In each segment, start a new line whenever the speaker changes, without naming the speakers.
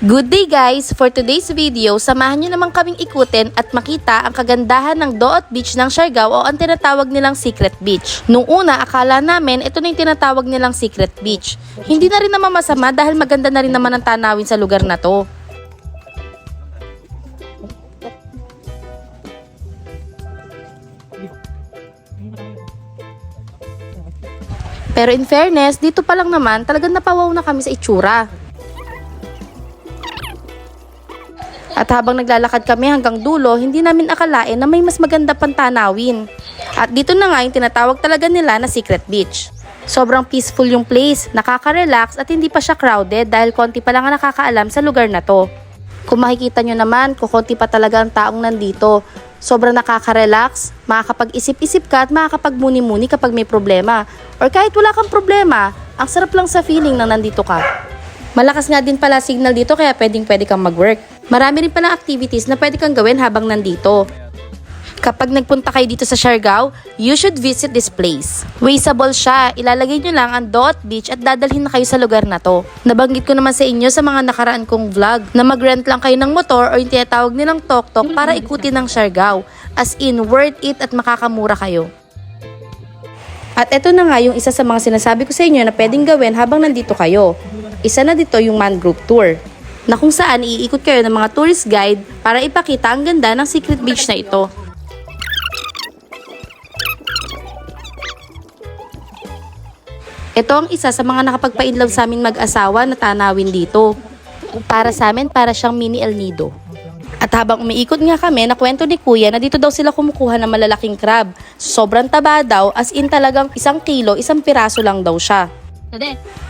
Good day guys! For today's video, samahan nyo naman kaming ikutin at makita ang kagandahan ng Doot Beach ng Siargao o ang tinatawag nilang Secret Beach. Nung una, akala namin ito na yung tinatawag nilang Secret Beach. Hindi na rin naman masama dahil maganda na rin naman ang tanawin sa lugar na to. Pero in fairness, dito pa lang naman talagang napawaw na kami sa itsura. At habang naglalakad kami hanggang dulo, hindi namin akalain na may mas maganda pang tanawin. At dito na nga yung tinatawag talaga nila na Secret Beach. Sobrang peaceful yung place, nakaka-relax at hindi pa siya crowded dahil konti pa lang ang nakakaalam sa lugar na to. Kung makikita nyo naman, kukunti pa talaga ang taong nandito. Sobrang nakaka-relax, makakapag-isip-isip ka at makakapag-muni-muni kapag may problema. Or kahit wala kang problema, ang sarap lang sa feeling na nandito ka. Malakas nga din pala signal dito kaya pwede kang mag-work. Marami rin palang activities na pwede kang gawin habang nandito. Kapag nagpunta kayo dito sa Siargao, you should visit this place. Wasteable siya, ilalagay nyo lang ang Doot Beach at dadalhin na kayo sa lugar na to. Nabanggit ko naman sa inyo sa mga nakaraan kong vlog na mag-rent lang kayo ng motor o yung tinatawag nilang tok-tok para ikutin ng Siargao. As in, worth it at makakamura kayo. At eto na nga yung isa sa mga sinasabi ko sa inyo na pwedeng gawin habang nandito kayo. Isa na dito yung mangrove tour, na kung saan iikot kayo ng mga tourist guide para ipakita ang ganda ng Secret Beach na ito. Ito ang isa sa mga nakapagpa-inlove sa aming mag-asawa na tanawin dito. Para sa amin, para siyang mini El Nido. At habang umiikot nga kami, nakwento ni Kuya na dito daw sila kumukuha ng malalaking crab. Sobrang taba daw, as in talagang 1 kilo, 1 piraso lang daw siya.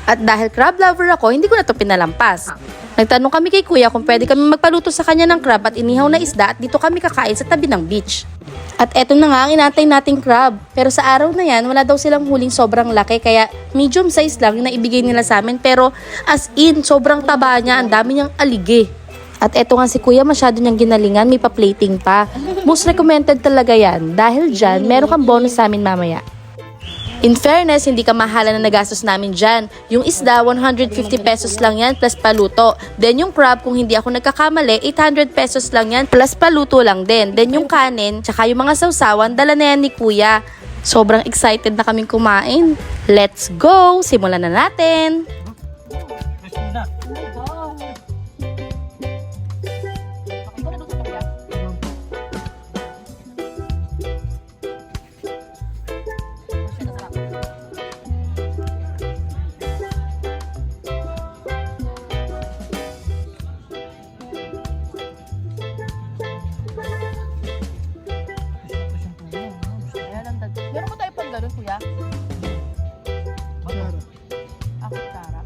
At dahil crab lover ako, hindi ko na ito pinalampas. Nagtanong kami kay Kuya kung pwede kami magpaluto sa kanya ng crab at inihaw na isda at dito kami kakain sa tabi ng beach. At eto na nga ang inatay nating crab. Pero sa araw na yan, wala daw silang huling sobrang laki kaya medium size lang yung naibigay nila sa amin. Pero as in, sobrang taba niya, ang dami niyang aligi. At eto nga si Kuya, masyado niyang ginalingan, may pa-plating pa. Most recommended talaga yan dahil dyan, meron kang bonus sa amin mamaya. In fairness, hindi ka mahala na nagastos namin dyan. Yung isda, 150 pesos lang yan plus paluto. Then yung crab, kung hindi ako nagkakamali, 800 pesos lang yan plus paluto lang din. Then yung kanin, tsaka yung mga sausawan, dala na yan ni Kuya. Sobrang excited na kaming kumain. Let's go! Simulan na natin! Meron mo tayo pang gano'n, Kuya? Ako, Tara.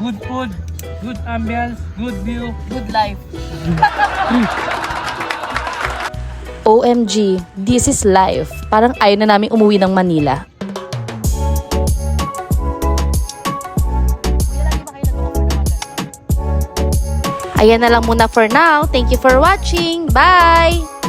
Good food, good ambience, good view.
Good life. OMG, this is life. Parang ayaw na namin umuwi ng Manila. Ayan na lang muna for now. Thank you for watching. Bye!